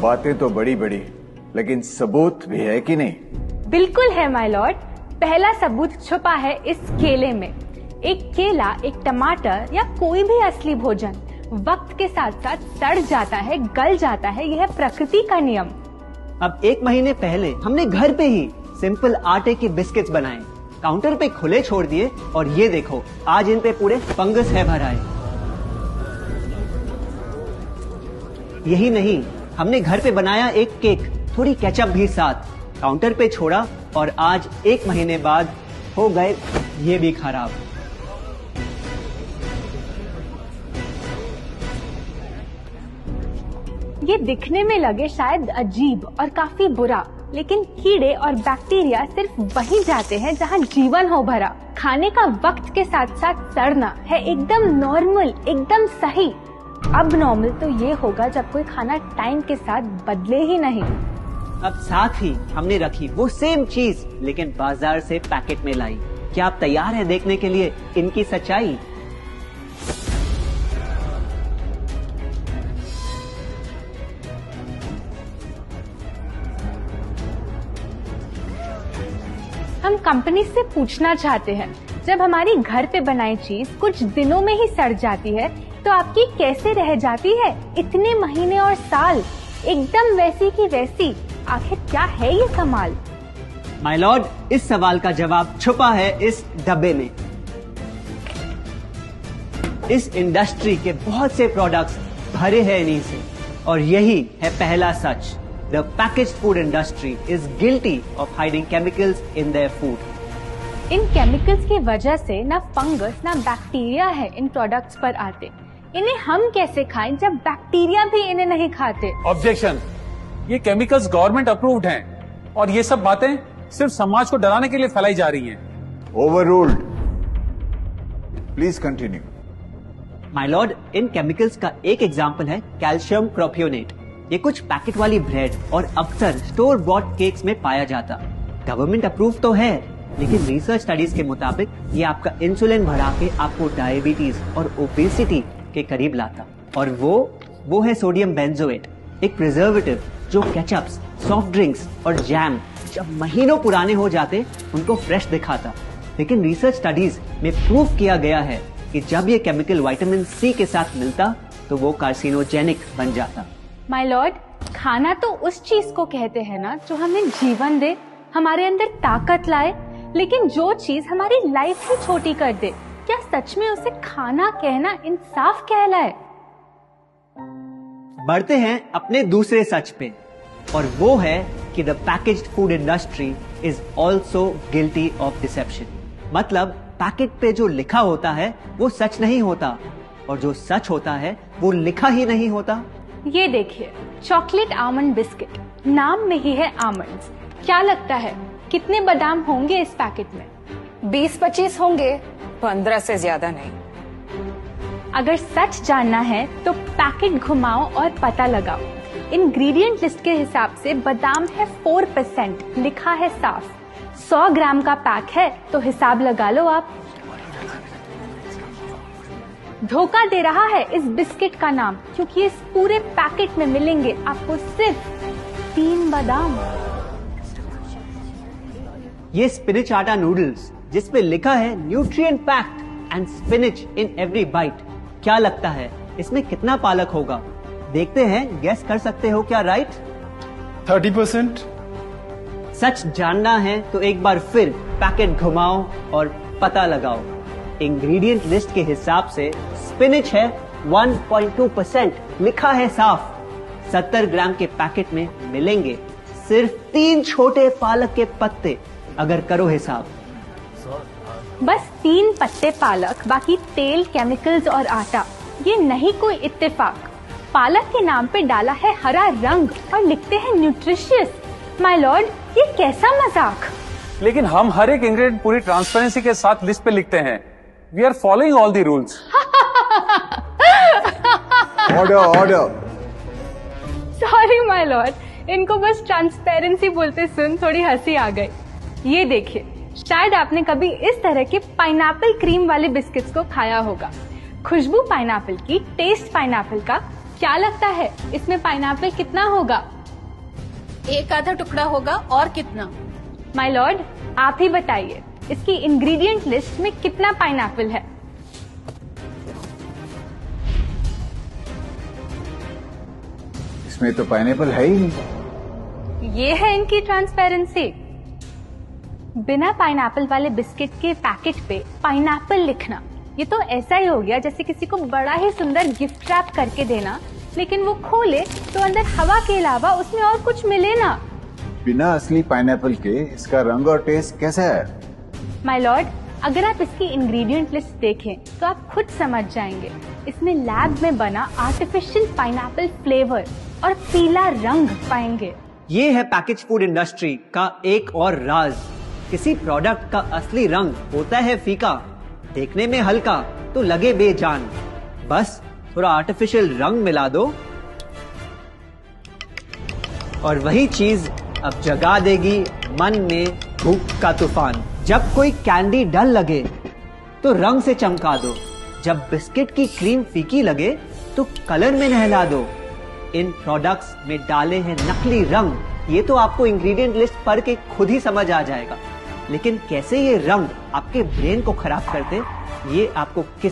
बातें तो बड़ी बड़ी, लेकिन सबूत भी है कि नहीं? बिल्कुल है माय लॉर्ड। पहला सबूत छुपा है इस केले में। एक केला, एक टमाटर या कोई भी असली भोजन वक्त के साथ साथ सड़ जाता है, गल जाता है। यह प्रकृति का नियम। अब 1 महीने पहले हमने घर पे ही सिंपल आटे के बिस्किट्स बनाए, काउंटर पे खुले छोड़ दिए और ये देखो आज इन पे पूरे फंगस है भर आए। यही नहीं, हमने घर पे बनाया एक केक, थोड़ी केचप भी साथ, काउंटर पे छोड़ा और आज 1 महीने बाद हो गए ये भी खराब। ये दिखने में लगे शायद अजीब और काफी बुरा, लेकिन कीड़े और बैक्टीरिया सिर्फ वहीं जाते हैं जहां जीवन हो भरा। खाने का वक्त के साथ साथ सड़ना है एकदम नॉर्मल, एकदम सही। अब नॉर्मल तो ये होगा जब कोई खाना टाइम के साथ बदले ही नहीं। अब साथ ही हमने रखी वो सेम चीज, लेकिन बाजार से पैकेट में लाई। क्या आप तैयार हैं देखने के लिए इनकी सच्चाई? हम कंपनी से पूछना चाहते हैं, जब हमारी घर पे बनाई चीज कुछ दिनों में ही सड़ जाती है तो आपकी कैसे रह जाती है इतने महीने और साल, एकदम वैसी की वैसी? आखिर क्या है ये कमाल? माय लॉर्ड, इस सवाल का जवाब छुपा है इस डब्बे में। इस इंडस्ट्री के बहुत से प्रोडक्ट्स भरे हैं इन्हीं से, और यही है पहला सच। The packaged food industry is guilty of hiding chemicals in their food. In chemicals की वजह से ना फंगस ना बैक्टीरिया है इन प्रोडक्ट्स पर आते। इन्हें हम कैसे खाएं जब बैक्टीरिया भी इन्हें नहीं खाते? ऑब्जेक्शन, ये केमिकल्स गवर्नमेंट अप्रूव्ड हैं और ये सब बातें सिर्फ समाज को डराने के लिए फैलाई जा रही हैं। Overruled. Please continue. My Lord, in chemicals का एक एग्जांपल है कैल्शियम प्रोपियोनेट। ये कुछ पैकेट वाली ब्रेड और अक्सर स्टोर बॉट केक्स में पाया जाता। गवर्नमेंट अप्रूव तो है, लेकिन रिसर्च स्टडीज के मुताबिक ये आपका इंसुलिन बढ़ा के आपको डायबिटीज और ओबेसिटी के करीब लाता। और वो है सोडियम बेंजोएट, एक प्रिजर्वेटिव जो केचप्स, सॉफ्ट ड्रिंक्स और जैम जब महीनों पुराने हो जाते उनको फ्रेश दिखाता। लेकिन रिसर्च स्टडीज में प्रूव किया गया है कि जब ये केमिकल विटामिन सी के साथ मिलता तो वो कार्सिनोजेनिक बन जाता। माय लॉर्ड, खाना तो उस चीज को कहते हैं ना जो हमें जीवन दे, हमारे अंदर ताकत लाए, लेकिन जो चीज हमारी लाइफ ही छोटी कर दे, क्या सच में उसे खाना कहना इंसाफ कहलाए? बढ़ते हैं अपने दूसरे सच पे, और वो है कि the packaged food industry is also guilty of deception. मतलब पैकेट पे जो लिखा होता है वो सच नहीं होता, और जो सच होता है वो लिखा ही नहीं होता। ये देखिए, चॉकलेट आमंड बिस्किट, नाम में ही है आमंड्स। क्या लगता है कितने बादाम होंगे इस पैकेट में? 20-25 होंगे, 15 से ज्यादा नहीं। अगर सच जानना है तो पैकेट घुमाओ और पता लगाओ। इंग्रेडिएंट लिस्ट के हिसाब से बादाम है 4%, लिखा है साफ। 100 ग्राम का पैक है तो हिसाब लगा लो आप। धोखा दे रहा है इस बिस्किट का नाम, क्योंकि इस पूरे पैकेट में मिलेंगे आपको सिर्फ 3 बादाम। ये स्पिनच आटा नूडल्स जिसपे लिखा है nutrient packed and spinach in every bite. क्या लगता है इसमें कितना पालक होगा? देखते हैं, गेस कर सकते हो क्या? राइट, 30%। सच जानना है तो एक बार फिर पैकेट घुमाओ और पता लगाओ। इंग्रेडिएंट लिस्ट के हिसाब से स्पिनच है 1.2%, लिखा है साफ। 70 ग्राम के पैकेट में मिलेंगे सिर्फ 3 छोटे पालक के पत्ते। अगर करो हिसाब, बस 3 पत्ते पालक, बाकी तेल, केमिकल्स और आटा। ये नहीं कोई इत्तेफाक। पालक के नाम पे डाला है हरा रंग और लिखते हैं न्यूट्रिशियस। माय लॉर्ड, ये कैसा मजाक? लेकिन हम हर एक इंग्रेडिएंट पूरी ट्रांसपेरेंसी के साथ लिस्ट पे लिखते हैं। We are following all the rules. Order. Sorry my lord, इनको बस ट्रांसपेरेंसी बोलते सुन थोड़ी हंसी आ गई। ये देखिए, शायद आपने कभी इस तरह के पाइनएप्पल क्रीम वाले बिस्किट्स को खाया होगा। खुशबू पाइनएप्पल की, टेस्ट पाइनएप्पल का। क्या लगता है इसमें पाइनएप्पल कितना होगा? एक आधा टुकड़ा होगा, और कितना? माय लॉर्ड, आप ही बताइए, इसकी इंग्रेडिएंट लिस्ट में कितना पाइनएप्पल है? इसमें तो पाइनएप्पल है ही नहीं। ये है इनकी ट्रांसपेरेंसी। बिना पाइनएप्पल वाले बिस्किट के पैकेट पे पाइनएप्पल लिखना, ये तो ऐसा ही हो गया जैसे किसी को बड़ा ही सुंदर गिफ्ट रैप करके देना, लेकिन वो खोले तो अंदर हवा के अलावा उसमें और कुछ मिले ना। बिना असली पाइनएप्पल के इसका रंग और टेस्ट कैसा है? माय लॉर्ड, अगर आप इसकी इंग्रेडिएंट लिस्ट देखें तो आप खुद समझ जाएंगे। इसमें लैब में बना आर्टिफिशियल पाइनएप्पल फ्लेवर और पीला रंग पाएंगे। ये है पैकेज फूड इंडस्ट्री का एक और राज। किसी प्रोडक्ट का असली रंग होता है फीका, देखने में हल्का तो लगे बेजान। बस थोड़ा आर्टिफिशियल रंग मिला दो और वही चीज अब जगा देगी मन में भूख का तूफान। जब कोई कैंडी डल लगे तो रंग से चमका दो, जब बिस्किट की क्रीम फीकी लगे तो कलर में नहला दो। इन प्रोडक्ट्स में डाले हैं नकली रंग, ये तो आपको इंग्रेडिएंट लिस्ट पढ़ के खुद ही समझ आ जाएगा। लेकिन कैसे ये रंग आपके ब्रेन को खराब करते, ये आपको किस